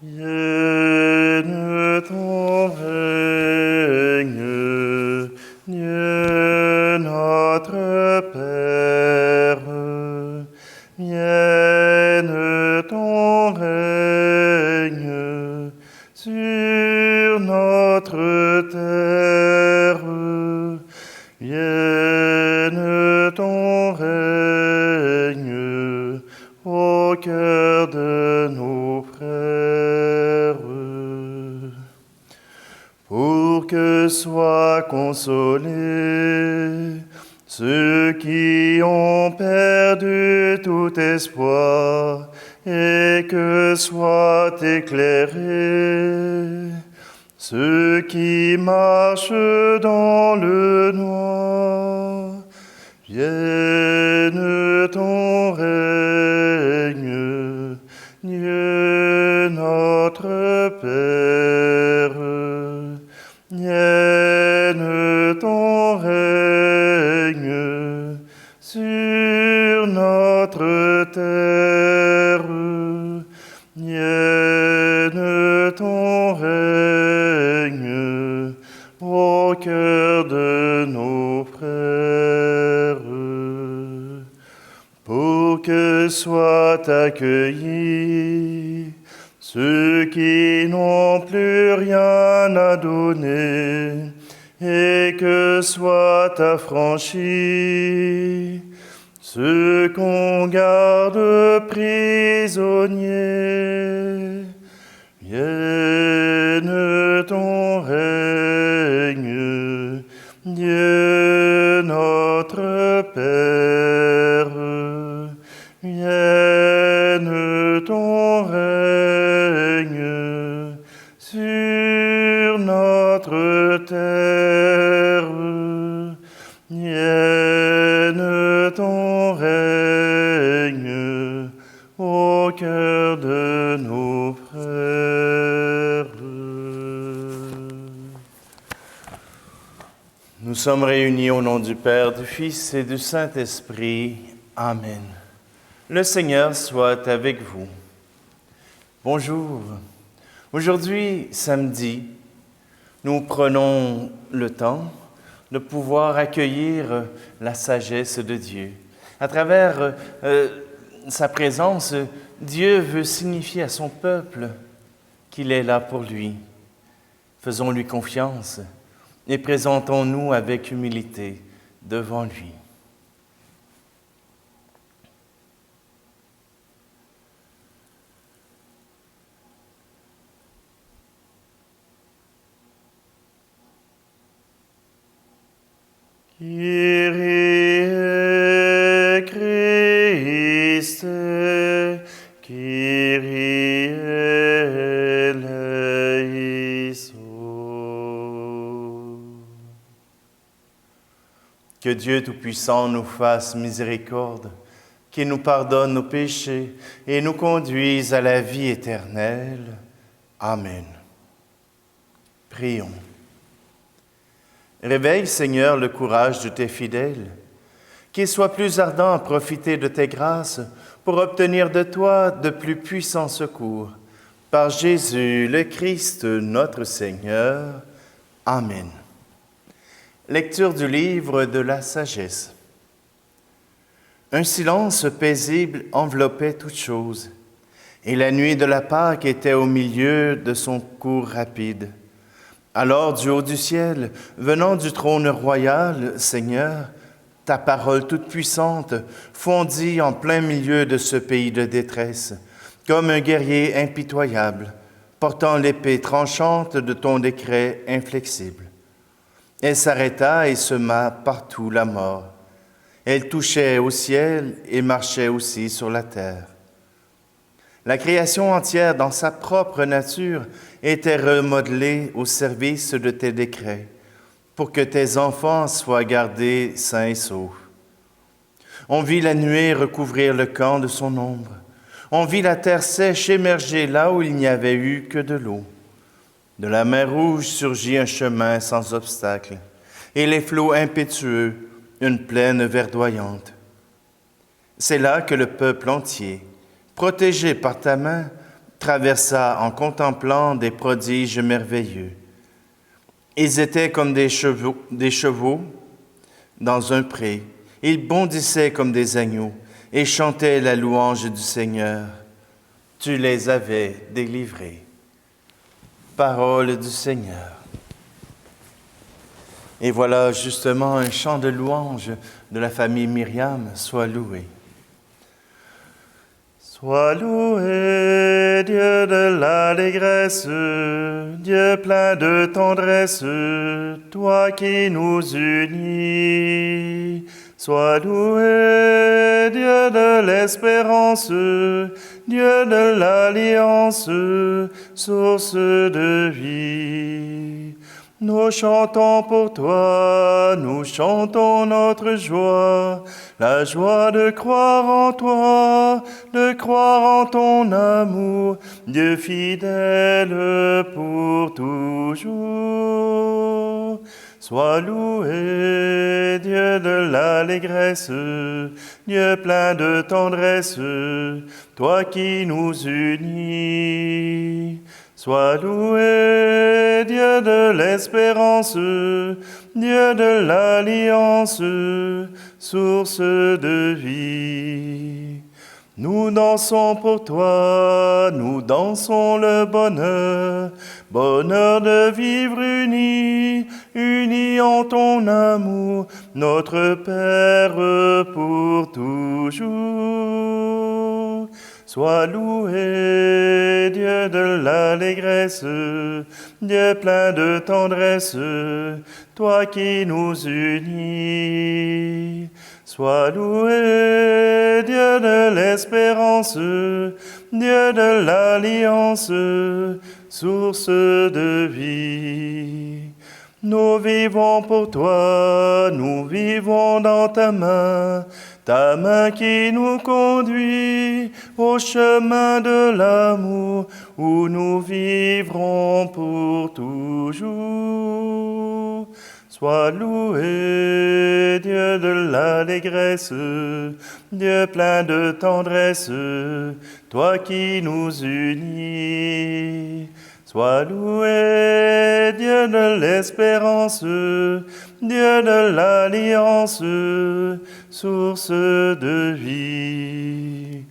Vienne ton règne, Dieu notre Père. Vienne ton règne sur notre terre. Vienne ton règne au cœur de nos frères. Pour que soient consolés ceux qui ont perdu tout espoir, et que soient éclairés ceux qui marchent dans le noir. Vienne ton règne, Dieu notre Père. Vienne ton règne sur notre terre. Vienne ton règne au cœur de nos frères. Pour que soient accueillis ceux qui n'ont plus rien à donner, et que soient affranchis ceux qu'on garde prisonniers. Vienne ton règne, Dieu notre Père. Vienne ton règne sur notre terre. Vienne ton règne au cœur de nos frères. Nous sommes réunis au nom du Père, du Fils et du Saint-Esprit. Amen. Le Seigneur soit avec vous. Bonjour. Aujourd'hui, samedi, nous prenons le temps de pouvoir accueillir la sagesse de Dieu. À travers sa présence, Dieu veut signifier à son peuple qu'il est là pour lui. Faisons-lui confiance et présentons-nous avec humilité devant lui. Kyrie Christe, Kyrie eleison. Que Dieu Tout-Puissant nous fasse miséricorde, qu'il nous pardonne nos péchés et nous conduise à la vie éternelle. Amen. Prions. Réveille, Seigneur, le courage de tes fidèles, qu'ils soient plus ardents à profiter de tes grâces pour obtenir de toi de plus puissants secours. Par Jésus, le Christ, notre Seigneur. Amen. Lecture du livre de la sagesse. Un silence paisible enveloppait toutes choses, et la nuit de la Pâque était au milieu de son cours rapide. Alors, du haut du ciel, venant du trône royal, Seigneur, ta parole toute-puissante fondit en plein milieu de ce pays de détresse, comme un guerrier impitoyable, portant l'épée tranchante de ton décret inflexible. Elle s'arrêta et sema partout la mort. Elle touchait au ciel et marchait aussi sur la terre. La création entière, dans sa propre nature, était remodelée au service de tes décrets, pour que tes enfants soient gardés sains et saufs. On vit la nuée recouvrir le camp de son ombre. On vit la terre sèche émerger là où il n'y avait eu que de l'eau. De la mer Rouge surgit un chemin sans obstacle, et les flots impétueux, une plaine verdoyante. C'est là que le peuple entier, protégé par ta main, traversa en contemplant des prodiges merveilleux. Ils étaient comme des chevaux dans un pré. Ils bondissaient comme des agneaux et chantaient la louange du Seigneur. Tu les avais délivrés. Parole du Seigneur. Et voilà justement un chant de louange de la famille Myriam. Sois loué. Sois loué, Dieu de l'allégresse, Dieu plein de tendresse, toi qui nous unis. Sois loué, Dieu de l'espérance, Dieu de l'alliance, source de vie. Nous chantons pour toi, nous chantons notre joie, la joie de croire en toi, de croire en ton amour, Dieu fidèle pour toujours. Sois loué, Dieu de l'allégresse, Dieu plein de tendresse, toi qui nous unis. Sois loué, Dieu de l'espérance, Dieu de l'alliance, source de vie. Nous dansons pour toi, nous dansons le bonheur, bonheur de vivre unis, unis en ton amour, notre Père pour toujours. Sois loué, Dieu de l'allégresse, Dieu plein de tendresse, toi qui nous unis. Sois loué, Dieu de l'espérance, Dieu de l'alliance, source de vie. Nous vivons pour toi, nous vivons dans ta main qui nous conduit au chemin de l'amour, où nous vivrons pour toujours. Sois loué, Dieu de l'allégresse, Dieu plein de tendresse, toi qui nous unis. Sois loué, Dieu de l'espérance, Dieu de l'alliance, source de vie.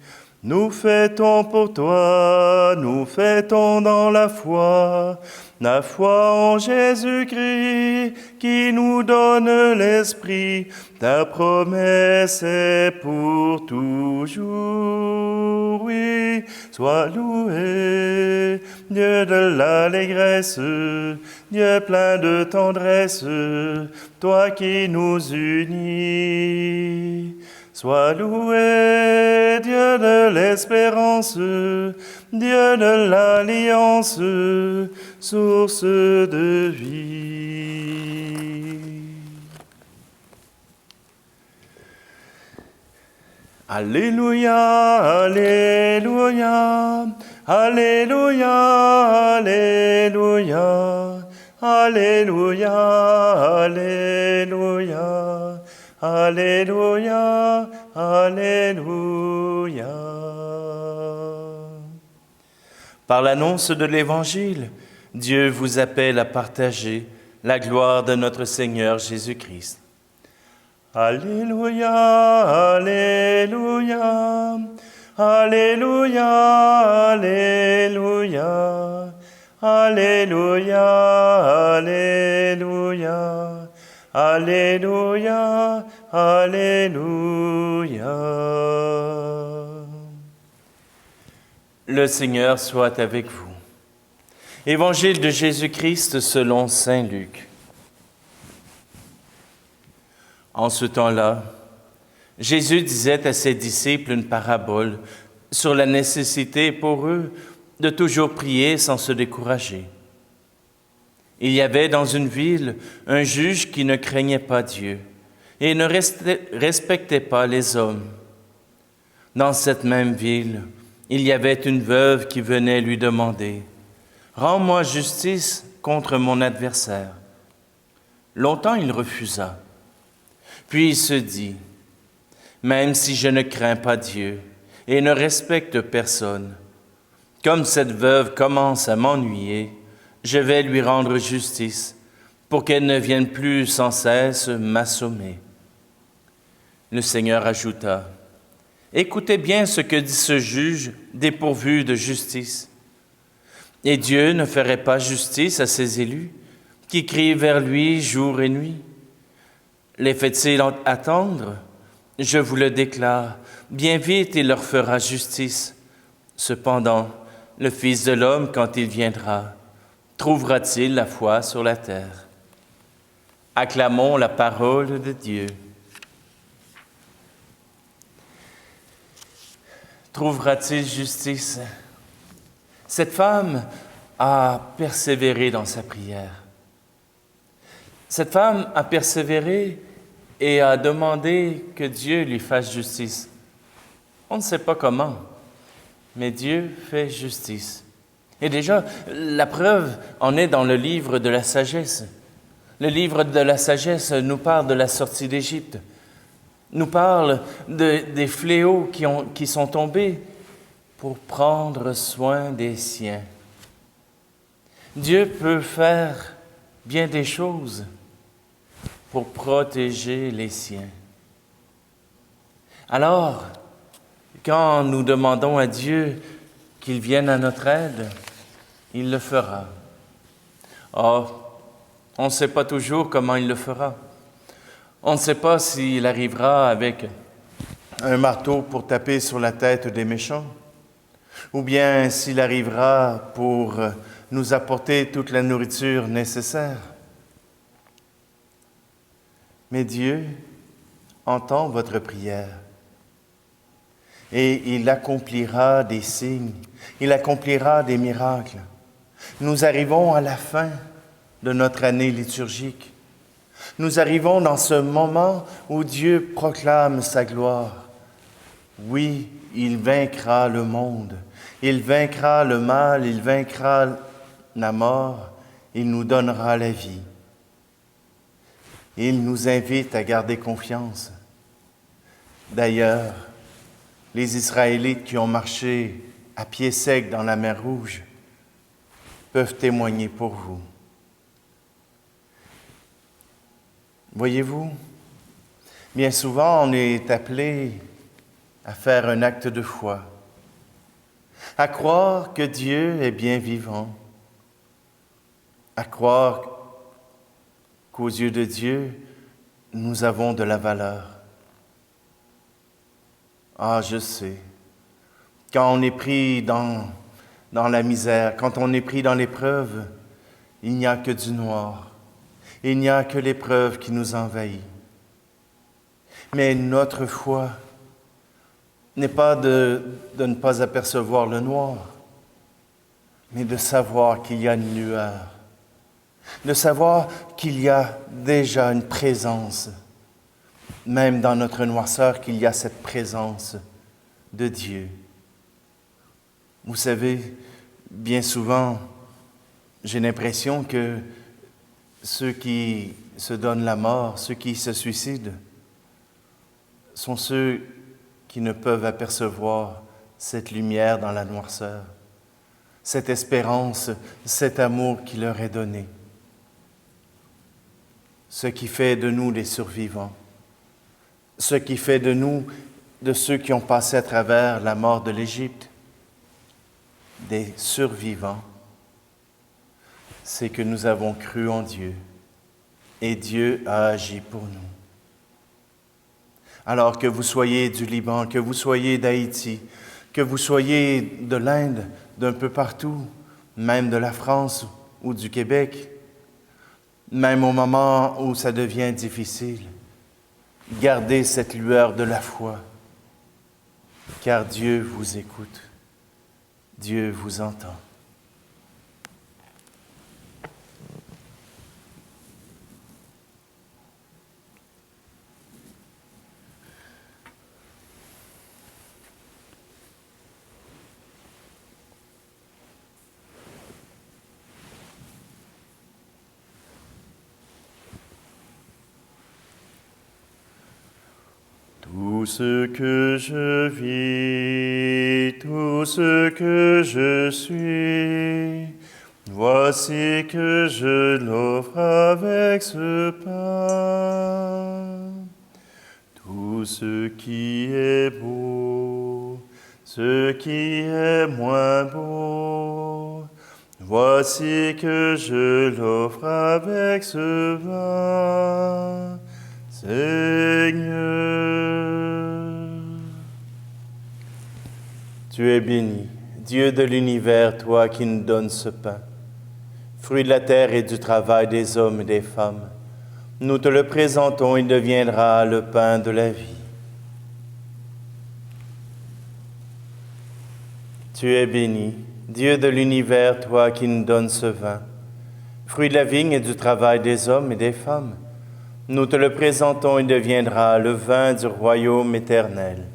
Nous fêtons pour toi, nous fêtons dans la foi en Jésus-Christ qui nous donne l'Esprit. Ta promesse est pour toujours, oui. Sois loué, Dieu de l'allégresse, Dieu plein de tendresse, toi qui nous unis. Sois loué, Dieu de l'espérance, Dieu de l'alliance, source de vie. Alléluia, alléluia, alléluia, alléluia, alléluia, alléluia. Alléluia, alléluia. Par l'annonce de l'Évangile, Dieu vous appelle à partager la gloire de notre Seigneur Jésus-Christ. Alléluia, alléluia, alléluia, alléluia, alléluia, alléluia. Alléluia, alléluia. Le Seigneur soit avec vous. Évangile de Jésus-Christ selon saint Luc. En ce temps-là, Jésus disait à ses disciples une parabole sur la nécessité pour eux de toujours prier sans se décourager. Il y avait dans une ville un juge qui ne craignait pas Dieu et ne respectait pas les hommes. Dans cette même ville, il y avait une veuve qui venait lui demander « Rends-moi justice contre mon adversaire ». Longtemps il refusa. Puis il se dit « Même si je ne crains pas Dieu et ne respecte personne, Comme cette veuve commence à m'ennuyer, je vais lui rendre justice pour qu'elle ne vienne plus sans cesse m'assommer. » Le Seigneur ajouta, « Écoutez bien ce que dit ce juge dépourvu de justice. Et Dieu ne ferait pas justice à ses élus qui crient vers lui jour et nuit. Les fait-il attendre? Je vous le déclare, bien vite il leur fera justice. Cependant, le Fils de l'homme, quand il viendra, trouvera-t-il la foi sur la terre? » Acclamons la parole de Dieu. Trouvera-t-il justice? Cette femme a persévéré dans sa prière. Cette femme a persévéré et a demandé que Dieu lui fasse justice. On ne sait pas comment, mais Dieu fait justice. Et déjà, la preuve en est dans le livre de la sagesse. Le livre de la sagesse nous parle de la sortie d'Égypte, nous parle des fléaux qui sont tombés pour prendre soin des siens. Dieu peut faire bien des choses pour protéger les siens. Alors, quand nous demandons à Dieu qu'il vienne à notre aide, il le fera. Or, on ne sait pas toujours comment il le fera. On ne sait pas s'il arrivera avec un marteau pour taper sur la tête des méchants, ou bien s'il arrivera pour nous apporter toute la nourriture nécessaire. Mais Dieu entend votre prière et il accomplira des signes, il accomplira des miracles. Nous arrivons à la fin de notre année liturgique. Nous arrivons dans ce moment où Dieu proclame sa gloire. Oui, il vaincra le monde, il vaincra le mal, il vaincra la mort, il nous donnera la vie. Il nous invite à garder confiance. D'ailleurs, les Israélites qui ont marché à pied sec dans la mer Rouge peuvent témoigner pour vous. Voyez-vous, bien souvent on est appelé à faire un acte de foi, à croire que Dieu est bien vivant, à croire qu'aux yeux de Dieu, nous avons de la valeur. Ah, je sais, quand on est pris dans la misère, quand on est pris dans l'épreuve, il n'y a que du noir. Il n'y a que l'épreuve qui nous envahit. Mais notre foi n'est pas de ne pas apercevoir le noir, mais de savoir qu'il y a une lueur, de savoir qu'il y a déjà une présence, même dans notre noirceur, qu'il y a cette présence de Dieu. Vous savez, bien souvent, j'ai l'impression que ceux qui se donnent la mort, ceux qui se suicident, sont ceux qui ne peuvent apercevoir cette lumière dans la noirceur, cette espérance, cet amour qui leur est donné. Ce qui fait de nous les survivants, ce qui fait de nous, de ceux qui ont passé à travers la mort de l'Égypte, des survivants, c'est que nous avons cru en Dieu et Dieu a agi pour nous. Alors que vous soyez du Liban, que vous soyez d'Haïti, que vous soyez de l'Inde, d'un peu partout, même de la France ou du Québec, même au moment où ça devient difficile, gardez cette lueur de la foi, car Dieu vous écoute, Dieu vous entend. Tout ce que je vis, tout ce que je suis, voici que je l'offre avec ce pain. Tout ce qui est beau, ce qui est moins beau, voici que je l'offre avec ce vin, Seigneur. Tu es béni, Dieu de l'univers, toi qui nous donnes ce pain, fruit de la terre et du travail des hommes et des femmes. Nous te le présentons, il deviendra le pain de la vie. Tu es béni, Dieu de l'univers, toi qui nous donnes ce vin, fruit de la vigne et du travail des hommes et des femmes. Nous te le présentons, il deviendra le vin du royaume éternel.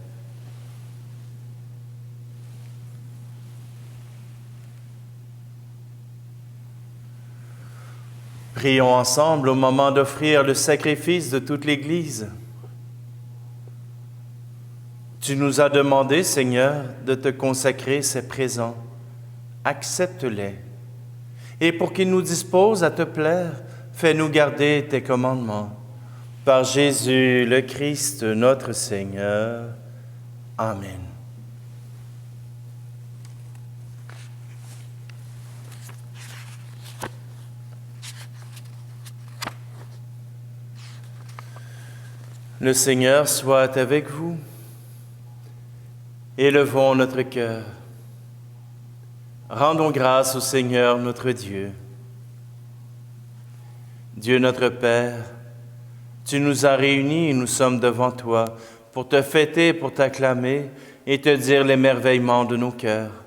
Prions ensemble au moment d'offrir le sacrifice de toute l'Église. Tu nous as demandé, Seigneur, de te consacrer ces présents. Accepte-les. Et pour qu'ils nous disposent à te plaire, fais-nous garder tes commandements. Par Jésus le Christ, notre Seigneur. Amen. Le Seigneur soit avec vous. Élevons notre cœur. Rendons grâce au Seigneur notre Dieu. Dieu notre Père, tu nous as réunis et nous sommes devant toi pour te fêter, pour t'acclamer et te dire l'émerveillement de nos cœurs.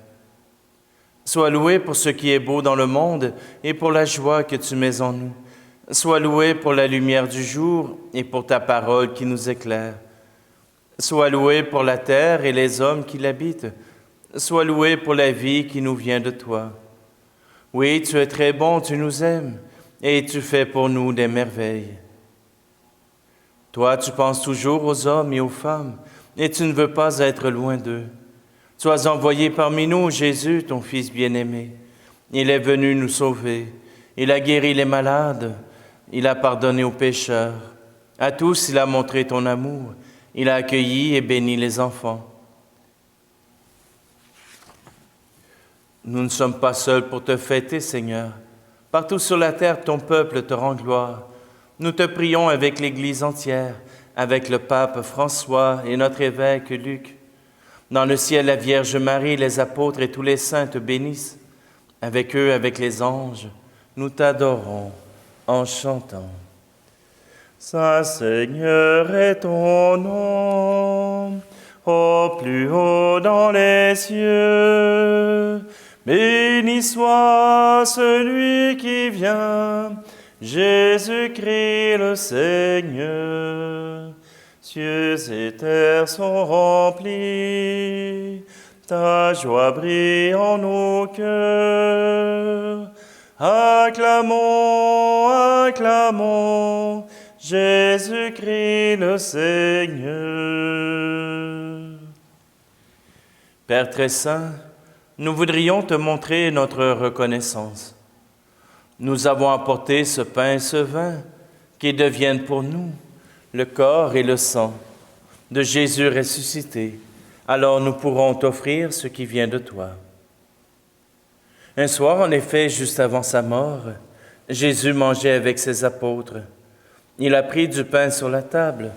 Sois loué pour ce qui est beau dans le monde et pour la joie que tu mets en nous. Sois loué pour la lumière du jour et pour ta parole qui nous éclaire. Sois loué pour la terre et les hommes qui l'habitent. Sois loué pour la vie qui nous vient de toi. Oui, tu es très bon, tu nous aimes et tu fais pour nous des merveilles. Toi, tu penses toujours aux hommes et aux femmes et tu ne veux pas être loin d'eux. Tu as envoyé parmi nous Jésus, ton Fils bien-aimé. Il est venu nous sauver. Il a guéri les malades. Il a pardonné aux pécheurs. À tous, il a montré ton amour. Il a accueilli et béni les enfants. Nous ne sommes pas seuls pour te fêter, Seigneur. Partout sur la terre, ton peuple te rend gloire. Nous te prions avec l'Église entière, avec le pape François et notre évêque Luc. Dans le ciel, la Vierge Marie, les apôtres et tous les saints te bénissent. Avec eux, avec les anges, nous t'adorons en chantant. Saint Seigneur est ton nom, au plus haut dans les cieux. Béni soit celui qui vient, Jésus-Christ le Seigneur. Cieux et terre sont remplis, ta joie brille en nos cœurs. Acclamons, acclamons, Jésus-Christ le Seigneur. Père très saint, nous voudrions te montrer notre reconnaissance. Nous avons apporté ce pain et ce vin qui deviennent pour nous le corps et le sang de Jésus ressuscité. Alors nous pourrons t'offrir ce qui vient de toi. Un soir, en effet, juste avant sa mort, Jésus mangeait avec ses apôtres. Il a pris du pain sur la table.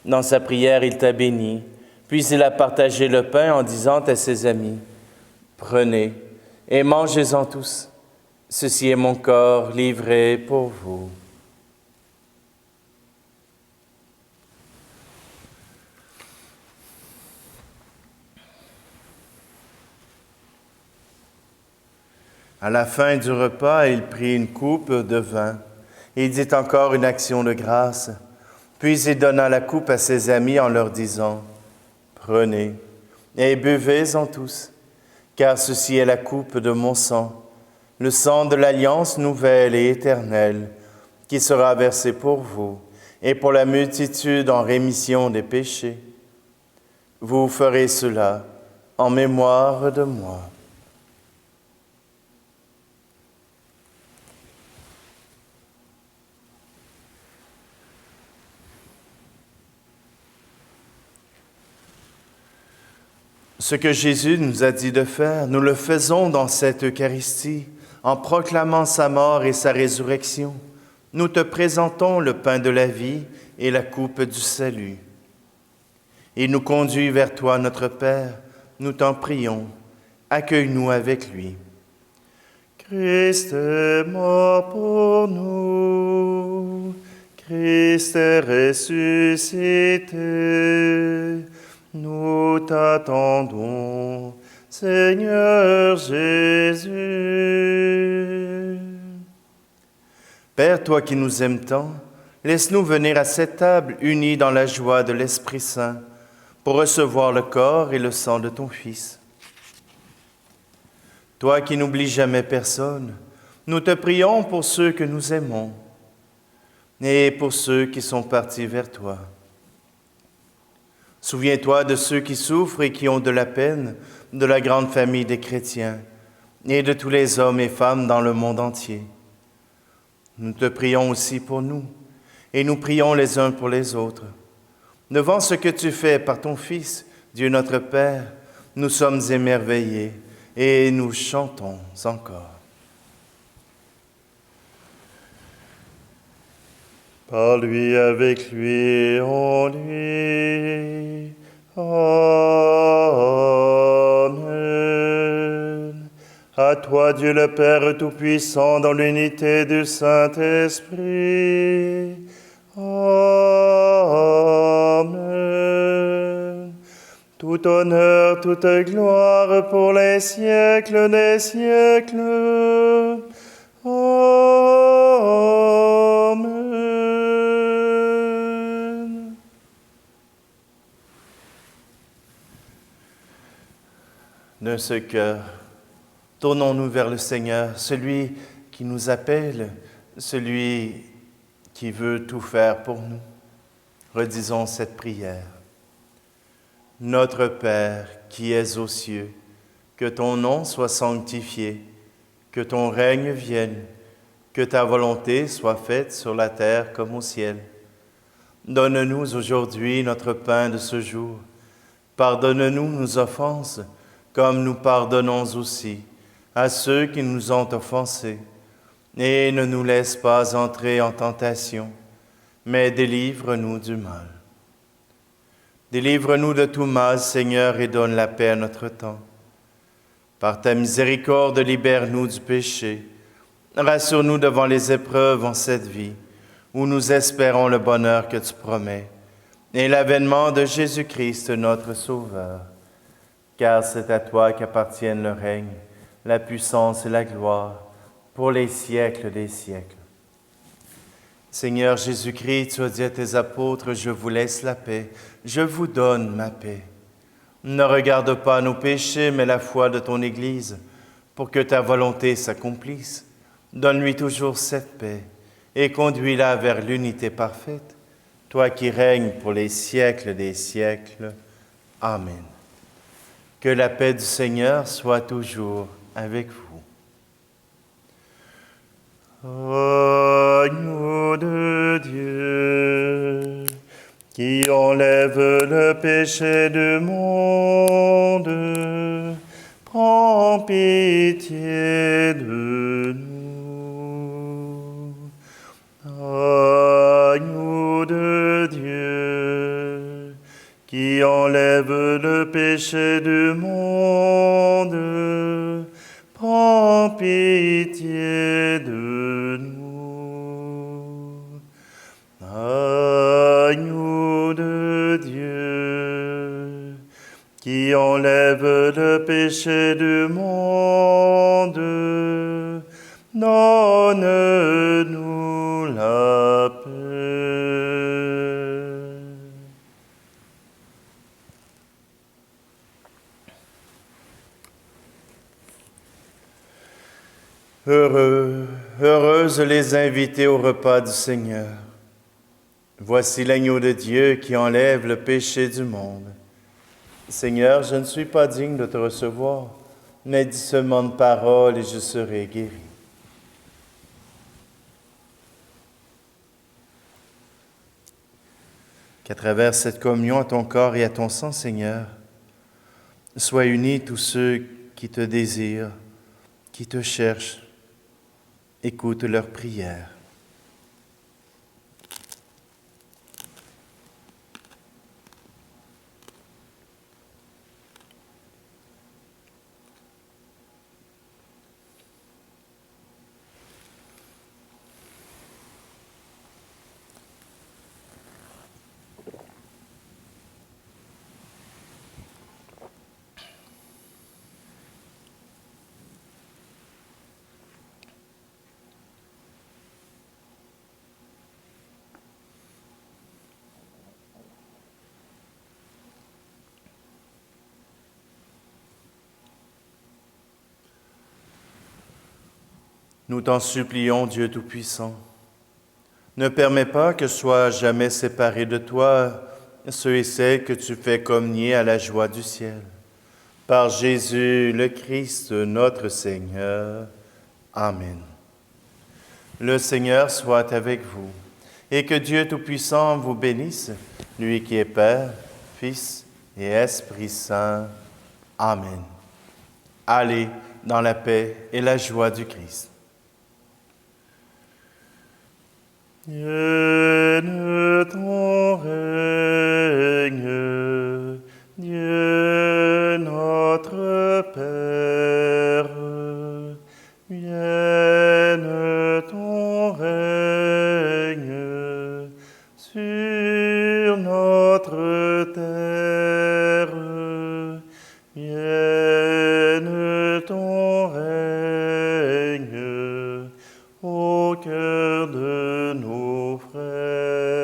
Dans sa prière, il t'a béni. Puis il a partagé le pain en disant à ses amis, « Prenez et mangez-en tous. Ceci est mon corps livré pour vous. » À la fin du repas, il prit une coupe de vin. Il dit encore une action de grâce. Puis il donna la coupe à ses amis en leur disant, « Prenez et buvez-en tous, car ceci est la coupe de mon sang, le sang de l'alliance nouvelle et éternelle, qui sera versé pour vous et pour la multitude en rémission des péchés. Vous ferez cela en mémoire de moi. Ce que Jésus nous a dit de faire, nous le faisons dans cette Eucharistie, en proclamant sa mort et sa résurrection. Nous te présentons le pain de la vie et la coupe du salut. Il nous conduit vers toi, notre Père, nous t'en prions, accueille-nous avec lui. Christ est mort pour nous, Christ est ressuscité, nous t'attendons, Seigneur Jésus. Père, toi qui nous aimes tant, laisse-nous venir à cette table unis dans la joie de l'Esprit Saint pour recevoir le corps et le sang de ton Fils. Toi qui n'oublies jamais personne, nous te prions pour ceux que nous aimons et pour ceux qui sont partis vers toi. Souviens-toi de ceux qui souffrent et qui ont de la peine, de la grande famille des chrétiens et de tous les hommes et femmes dans le monde entier. Nous te prions aussi pour nous et nous prions les uns pour les autres. Devant ce que tu fais par ton Fils, Dieu notre Père, nous sommes émerveillés et nous chantons encore. Par lui, avec lui, en lui. Amen. À toi, Dieu le Père Tout-Puissant, dans l'unité du Saint-Esprit. Amen. Tout honneur, toute gloire pour les siècles des siècles. Amen. D'un seul cœur, tournons-nous vers le Seigneur, celui qui nous appelle, celui qui veut tout faire pour nous. Redisons cette prière. Notre Père qui es aux cieux, que ton nom soit sanctifié, que ton règne vienne, que ta volonté soit faite sur la terre comme au ciel. Donne-nous aujourd'hui notre pain de ce jour. Pardonne-nous nos offenses, comme nous pardonnons aussi à ceux qui nous ont offensés. Et ne nous laisse pas entrer en tentation, mais délivre-nous du mal. Délivre-nous de tout mal, Seigneur, et donne la paix à notre temps. Par ta miséricorde, libère-nous du péché. Rassure-nous devant les épreuves en cette vie, où nous espérons le bonheur que tu promets, et l'avènement de Jésus-Christ, notre Sauveur. Car c'est à toi qu'appartiennent le règne, la puissance et la gloire, pour les siècles des siècles. Seigneur Jésus-Christ, tu as dit à tes apôtres, je vous laisse la paix, je vous donne ma paix. Ne regarde pas nos péchés, mais la foi de ton Église, pour que ta volonté s'accomplisse. Donne-lui toujours cette paix et conduis-la vers l'unité parfaite, toi qui règnes pour les siècles des siècles. Amen. Que la paix du Seigneur soit toujours avec vous. Agneau de Dieu, qui enlève le péché du monde, prends pitié de nous. Agneau de Dieu, qui enlève le péché du monde, prends pitié de nous. Agneau de Dieu, qui enlève le péché du monde, donne-nous la paix. Heureuses les invités au repas du Seigneur. Voici l'agneau de Dieu qui enlève le péché du monde. Seigneur, je ne suis pas digne de te recevoir, mais dis seulement une parole et je serai guéri. Qu'à travers cette communion à ton corps et à ton sang, Seigneur, soient unis tous ceux qui te désirent, qui te cherchent. Écoute leurs prières. Nous t'en supplions, Dieu Tout-Puissant, ne permets pas que soient jamais séparés de toi ceux et celles que tu fais communier à la joie du ciel. Par Jésus le Christ, notre Seigneur. Amen. Le Seigneur soit avec vous, et que Dieu Tout-Puissant vous bénisse, lui qui est Père, Fils et Esprit Saint. Amen. Allez dans la paix et la joie du Christ. Vienne ton règne, Dieu notre Père. Vienne ton règne sur notre terre. Vienne ton règne au cœur de nos frères.